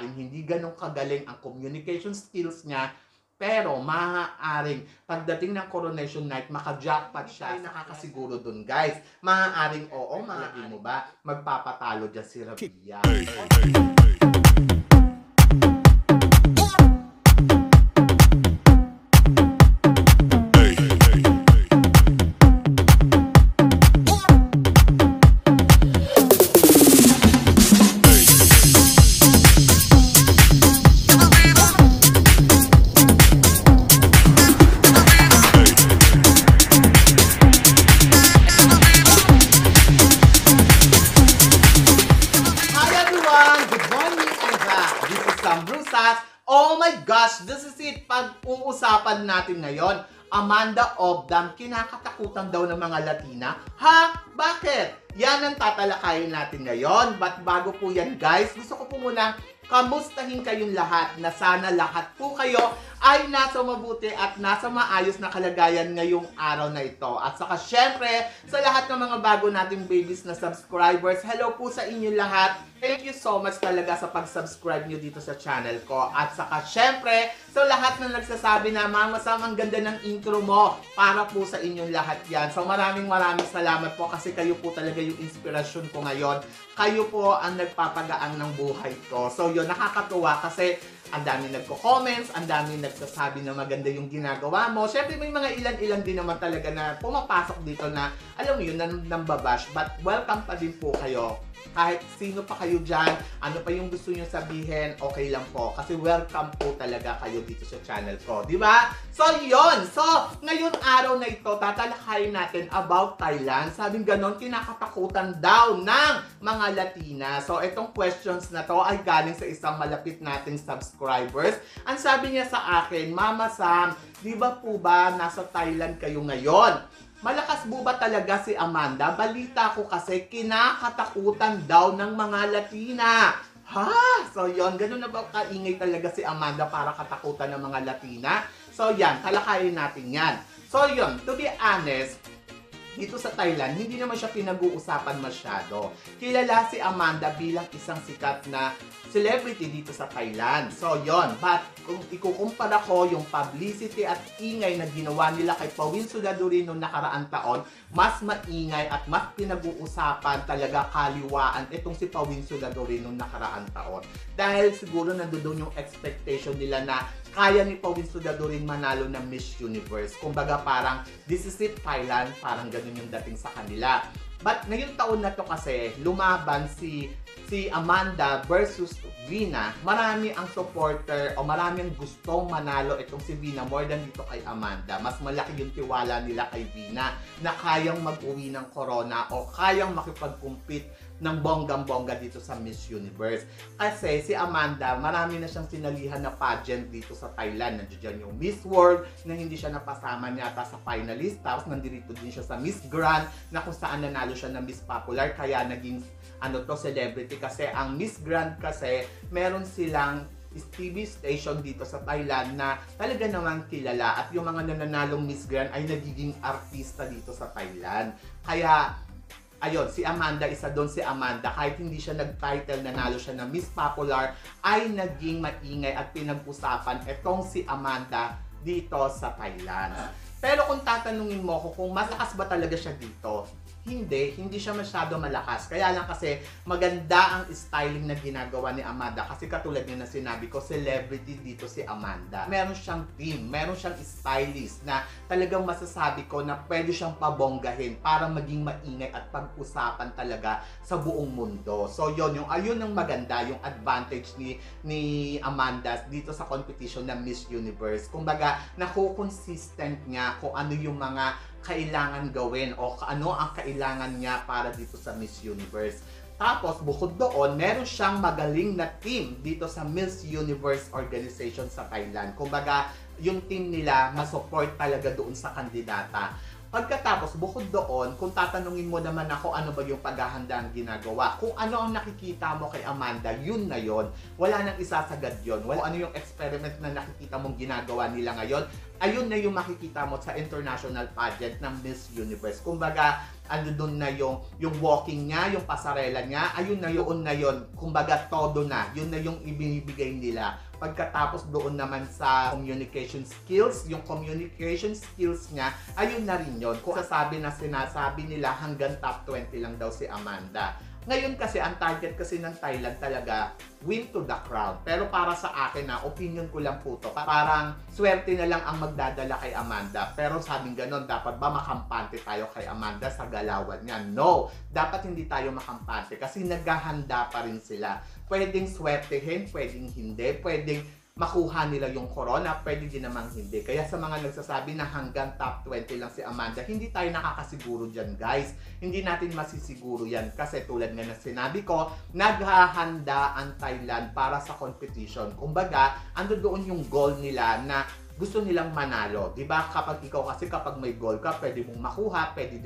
ay hindi ganun kagaling ang communication skills niya, pero maaaring pagdating ng coronation night, maka-jackpot siya. Ay nakakasiguro dun, guys. Maaaring oo, malagay mo ba? Magpapatalo dyan si Rabia. Oh my gosh, this is it. Pag-uusapan natin ngayon, Amanda Obdam, kinakatakutan daw ng mga Latina. Ha? Bakit? Yan ang tatalakayin natin ngayon. But bago po yan guys, gusto ko po muna kamustahin kayong lahat na sana lahat po kayo ay nasa mabuti at nasa maayos na kalagayan ngayong araw na ito. At saka syempre, sa lahat ng mga bago nating babies na subscribers, hello po sa inyo lahat. Thank you so much talaga sa pag-subscribe nyo dito sa channel ko. At saka syempre, sa lahat na nagsasabi na, Mama Sam, ang ganda ng intro mo, para po sa inyong lahat yan. So maraming salamat po kasi kayo po talaga yung inspirasyon ko ngayon. Kayo po ang nagpapagaang ng buhay ko. So yun, nakakatuwa kasi ang dami nagko-comments, ang dami nagsasabi na maganda yung ginagawa mo. Syempre may mga ilan-ilan din naman talaga na pumapasok dito na, alam mo yun, nambabash. But welcome pa din po kayo. Kahit sino pa kayo dyan, ano pa yung gusto nyo sabihin, okay lang po. Kasi welcome po talaga kayo dito sa channel ko. Di ba? So yun! So, ngayon araw na ito, tatalakayin natin about Thailand. Sabing ganon, kinakatakutan daw ng mga Latina. So, itong questions na to ay galing sa isang malapit nating subscribers. Ang sabi niya sa akin, Mama Sam, di ba po ba nasa Thailand kayo ngayon? Malakas po ba talaga si Amanda? Balita ko kasi kinakatakutan daw ng mga Latina. Ha? So yon, ganun na ba kaingay talaga si Amanda para katakutan ng mga Latina? So yan, talakayin natin yan. So yon, to be honest, dito sa Thailand, hindi naman siya pinag-uusapan masyado. Kilala si Amanda bilang isang sikat na celebrity dito sa Thailand. So, yon. But, kung ikukumpara ko yung publicity at ingay na ginawa nila kay Pawin Sudaduri noong nakaraang taon, mas maingay at mas pinag-uusapan talaga kaliwaan itong si Pawin Sudaduri noong nakaraang taon. Dahil siguro nandoon yung expectation nila na kaya ni Pawin Sudaduri manalo ng Miss Universe. Kumbaga parang, this is it Thailand, parang ganun yung dating sa kanila. But ngayong taon na to kasi, lumaban si Amanda versus Vina. Marami ang supporter o marami ang gustong manalo itong si Vina more than dito kay Amanda. Mas malaki yung tiwala nila kay Vina na kayang mag-uwi ng corona o kayang makipag-compete ng bonggang-bongga dito sa Miss Universe. Kasi si Amanda, marami na siyang sinalihan na pageant dito sa Thailand. Nandiyan yung Miss World na hindi siya napasama yata sa finalist. Tapos nandito din siya sa Miss Grand na kung saan nanalo siya ng Miss Popular. Kaya naging celebrity kasi ang Miss Grand kasi meron silang TV station dito sa Thailand na talaga naman kilala at yung mga nananalong Miss Grand ay nagiging artista dito sa Thailand. Kaya ayun, si Amanda, isa doon si Amanda, kahit hindi siya nag-title, nanalo siya ng Miss Popular, ay naging maingay at pinag-usapan itong si Amanda dito sa Thailand. Pero kung tatanungin mo ko kung malakas ba talaga siya dito, hindi siya masyado malakas. Kaya lang kasi maganda ang styling na ginagawa ni Amanda. Kasi katulad niya na sinabi ko, celebrity dito si Amanda. Meron siyang team, meron siyang stylist na talagang masasabi ko na pwede siyang pabonggahin para maging maingay at pag-usapan talaga sa buong mundo. So ayun ang maganda, yung advantage ni Amanda dito sa competition ng Miss Universe. Kumbaga, naku-consistent niya kung ano yung mga kailangan gawin o ano ang kailangan niya para dito sa Miss Universe. Tapos, bukod doon, meron siyang magaling na team dito sa Miss Universe organization sa Thailand. Kumbaga, yung team nila masupport talaga doon sa kandidata. Pagkatapos, bukod doon, kung tatanungin mo naman ako ano ba yung paghahanda ang ginagawa, kung ano ang nakikita mo kay Amanda, yun na yun. Wala nang isasagad yun. Ano yung experiment na nakikita mong ginagawa nila ngayon, ayun na yung makikita mo sa international pageant ng Miss Universe. Kumbaga, ano doon na yung walking niya, yung pasarela niya, ayun na yun. Kumbaga, todo na. Yun na yung ibinibigay nila. Pagkatapos doon naman sa communication skills, yung communication skills niya, ayun na rin yun. Kung sinasabi nila hanggang top 20 lang daw si Amanda. Ngayon kasi, ang target kasi ng Thailand talaga, win to the crown. Pero para sa akin na, opinion ko lang po to, parang swerte na lang ang magdadala kay Amanda. Pero sabing ganon, dapat ba makampante tayo kay Amanda sa galawan niya? No! Dapat hindi tayo makampante kasi naghahanda pa rin sila. Pwedeng swertehin, pwedeng hindi, pwedeng makuha nila yung corona, pwede din namang hindi. Kaya sa mga nagsasabi na hanggang top 20 lang si Amanda, hindi tayo nakakasiguro dyan, guys. Hindi natin masisiguro yan kasi tulad nga na sinabi ko, naghahanda ang Thailand para sa competition. Kumbaga, ando doon yung goal nila na gusto nilang manalo. Diba? Kapag may goal ka, pwede mong makuha, pwede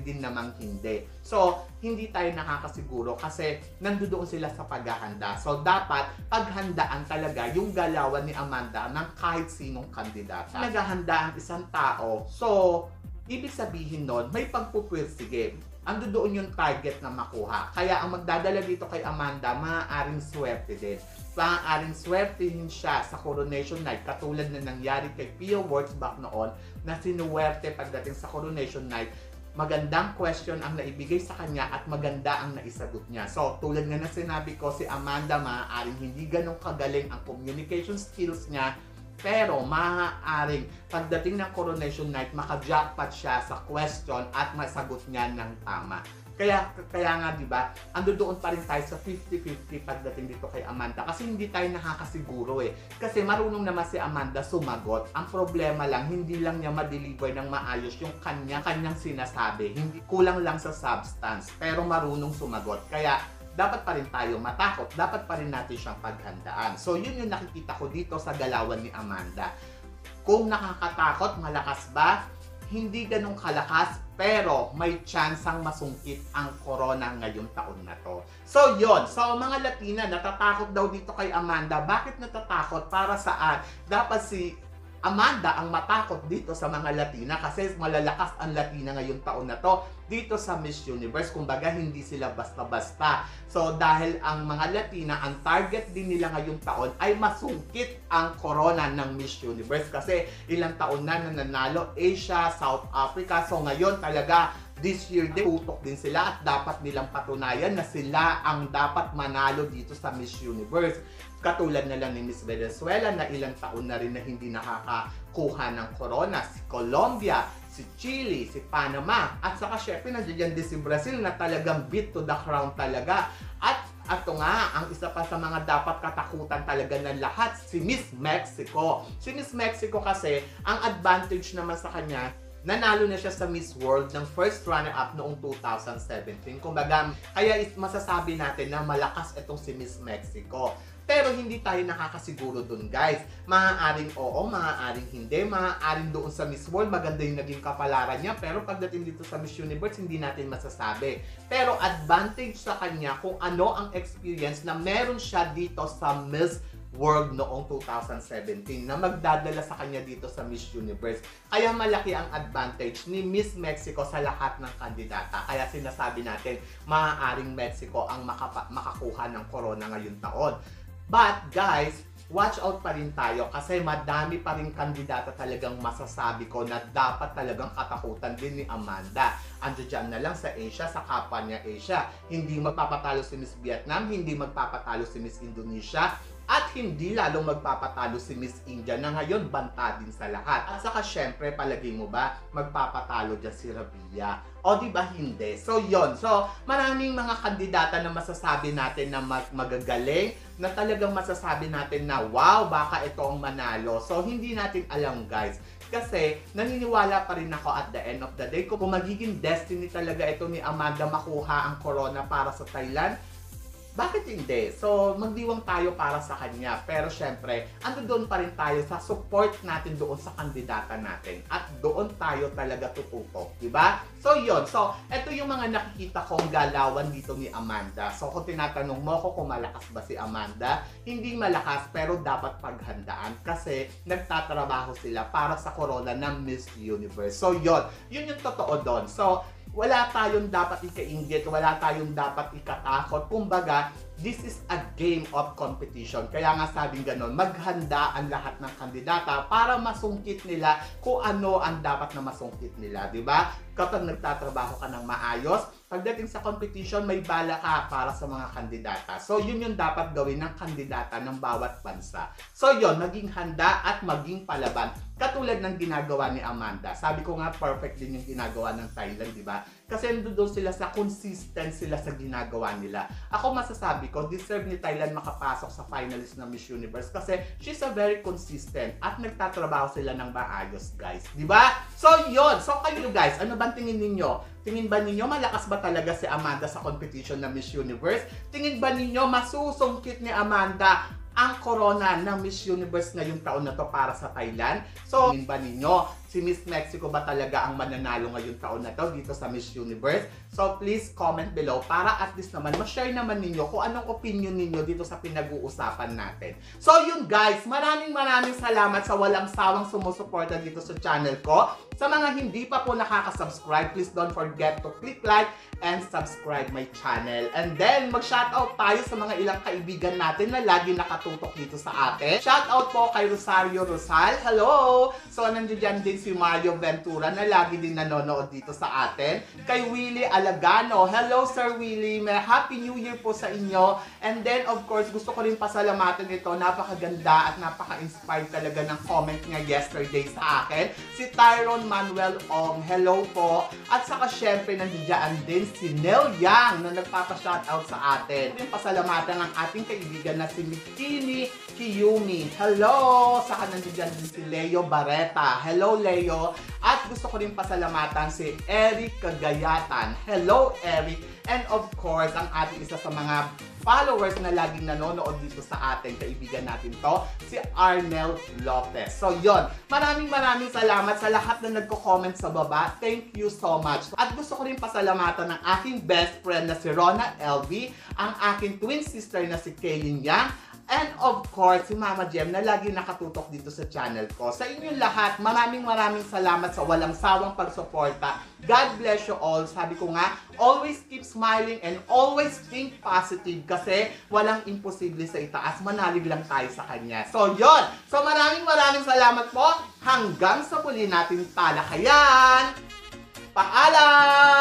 din namang hindi. So, hindi tayo nakakasiguro kasi nandoon sila sa paghahanda. So, dapat paghandaan talaga yung galawan ni Amanda ng kahit sinong kandidata. Naghahanda ang isang tao. So, ibig sabihin nun, may pagpupwirsige. Ando doon yung target na makuha. Kaya ang magdadala dito kay Amanda, maaaring swerte din. Maaaring swertehin siya sa coronation night katulad na nangyari kay Pia Wurtzbach noon na sinuwerte pagdating sa coronation night. Magandang question ang naibigay sa kanya at maganda ang naisagot niya. So, tulad nga na sinabi ko, si Amanda maaaring hindi ganun kagaling ang communication skills niya, pero maaaring pagdating ng coronation night, maka-jackpot siya sa question at masagot niya ng tama. Kaya nga, di ba, ando doon pa rin tayo sa 50-50 pagdating dito kay Amanda. Kasi hindi tayo nakakasiguro eh. Kasi marunong naman si Amanda sumagot. Ang problema lang, hindi lang niya ma-deliver ng maayos yung kanyang sinasabi. Hindi kulang lang sa substance, pero marunong sumagot. Kaya dapat pa rin tayo matakot, dapat pa rin natin siyang paghandaan. So, yun yung nakikita ko dito sa galawan ni Amanda. Kung nakakatakot, malakas ba? Hindi ganun kalakas, pero may tsansang masungkit ang corona ngayong taon na to. So, yun. So, mga Latina, natatakot daw dito kay Amanda. Bakit natatakot? Para saan? Dapat si Amanda ang matakot dito sa mga Latina kasi malalakas ang Latina ngayong taon na to dito sa Miss Universe. Kumbaga, hindi sila basta-basta. So, dahil ang mga Latina, ang target din nila ngayong taon ay masungkit ang corona ng Miss Universe kasi ilang taon na nanalo Asia, South Africa. So, ngayon talaga, this year din, tutok din sila at dapat nilang patunayan na sila ang dapat manalo dito sa Miss Universe. Katulad na lang ni Miss Venezuela na ilang taon na rin na hindi nakakakuha ng corona. Si Colombia, si Chile, si Panama, at saka syempre nandiyan din si Brazil na talagang beat to the crown talaga. At ito nga, ang isa pa sa mga dapat katakutan talaga ng lahat, si Miss Mexico. Si Miss Mexico kasi, ang advantage naman sa kanya, nanalo na siya sa Miss World ng first runner-up noong 2017. Kumbaga, kaya masasabi natin na malakas itong si Miss Mexico. Pero hindi tayo nakakasiguro dun, guys. Maaaring oo, maaaring hindi. Maaaring doon sa Miss World, maganda yung naging kapalaran niya. Pero pagdating dito sa Miss Universe, hindi natin masasabi. Pero advantage sa kanya kung ano ang experience na meron siya dito sa Miss World noong 2017 na magdadala sa kanya dito sa Miss Universe. Kaya malaki ang advantage ni Miss Mexico sa lahat ng kandidata. Kaya sinasabi natin, maaaring Mexico ang makakuha ng corona ngayong taon. But guys, watch out pa rin tayo kasi madami pa rin kandidata talagang masasabi ko na dapat talagang katakutan din ni Amanda. Ando dyan na lang sa Asia, sa kapwa niya Asia. Hindi magpapatalo si Miss Vietnam, hindi magpapatalo si Miss Indonesia, at hindi lalong magpapatalo si Miss India na ngayon banta din sa lahat. At saka syempre, palagi mo ba magpapatalo dyan si Rabia? O di ba hindi? So yon. So maraming mga kandidata na masasabi natin na magagaling, na talagang masasabi natin na wow, baka ito ang manalo. So hindi natin alam, guys. Kasi naniniwala pa rin ako at the end of the day kung magiging destiny talaga ito ni Amanda makuha ang corona para sa Thailand. bakit hindi? So, magdiwang tayo para sa kanya. Pero syempre, doon pa rin tayo sa support natin doon sa kandidata natin. At doon tayo talaga tututok, di ba? So, yun. So, ito yung mga nakikita kong galawan dito ni Amanda. So, kung tinatanong mo ko kung malakas ba si Amanda, hindi malakas pero dapat paghandaan kasi nagtatrabaho sila para sa corona ng Miss Universe. So, yun. Yun yung totoo doon. So, wala tayong dapat ikainggit, wala tayong dapat ikatakot. Kumbaga, this is a game of competition. Kaya nga sabing ganon, maghanda ang lahat ng kandidata para masungkit nila kung ano ang dapat na masungkit nila, di ba? Kapag nagtatrabaho ka ng maayos, pagdating sa competition, may bala ka para sa mga kandidata. So, yun yung dapat gawin ng kandidata ng bawat bansa. So, yun, maging handa at maging palaban. Katulad ng ginagawa ni Amanda. Sabi ko nga, perfect din yung ginagawa ng Thailand, di ba? Kasi doon sila sa consistent sila sa ginagawa nila. Ako masasabi ko, deserve ni Thailand makapasok sa finalist ng Miss Universe kasi she's a very consistent at nagtatrabaho sila ng maayos, guys. Di ba? So, yun. So, kayo guys, ano bang tingin ninyo? Tingin ba ninyo malakas ba talaga si Amanda sa competition ng Miss Universe? Tingin ba ninyo masusungkit ni Amanda ang corona ng Miss Universe ngayong taon na to para sa Thailand? So, tingin ba ninyo si Miss Mexico ba talaga ang mananalo ngayong taon na to dito sa Miss Universe? So, please comment below para at least naman ma-share naman ninyo kung anong opinion ninyo dito sa pinag-uusapan natin. So, yun guys, maraming salamat sa walang sawang sumusuporta dito sa channel ko. Sa mga hindi pa po nakaka-subscribe, please don't forget to click like and subscribe my channel. And then, mag-shoutout tayo sa mga ilang kaibigan natin na lagi nakatutok dito sa atin. Shoutout po kay Rosario Rosal. Hello! So, nandiyan din si Mario Ventura na lagi din nanonood dito sa atin. Kay Willie Alagano. Hello, Sir Willie. May Happy New Year po sa inyo. And then, of course, gusto ko rin pasalamatan ito. Napakaganda at napaka-inspired talaga ng comment niya yesterday sa akin. Si Tyrone Manuel Ong. Hello po. At saka syempre, nandiyan din si Nel Yang na nagpapa-shoutout sa atin. Rin pasalamatan ng ating kaibigan na si Mikini Kiyumi. Hello! Saka nandiyan din si Leo Barreta. Hello, Leo. At gusto ko rin pasalamatan si Eric Kagayatan. Hello, Eric. And of course, ang ating isa sa mga followers na laging nanonood dito sa atin, kaibigan natin to, si Arnel Lopez. So, yon. Maraming salamat sa lahat na nagko-comment sa baba. Thank you so much. At gusto ko rin pasalamatan ng aking best friend na si Rona LV, ang aking twin sister na si Kaylin Yang, and of course, si Mama Jem na lagi nakatutok dito sa channel ko. Sa inyong lahat, maraming salamat sa walang sawang pagsuporta. God bless you all. Sabi ko nga, always keep smiling and always think positive kasi walang imposible sa itaas. Manalig lang tayo sa Kanya. So, yon. So, maraming salamat po. Hanggang sa muli nating talakayan. Paalam!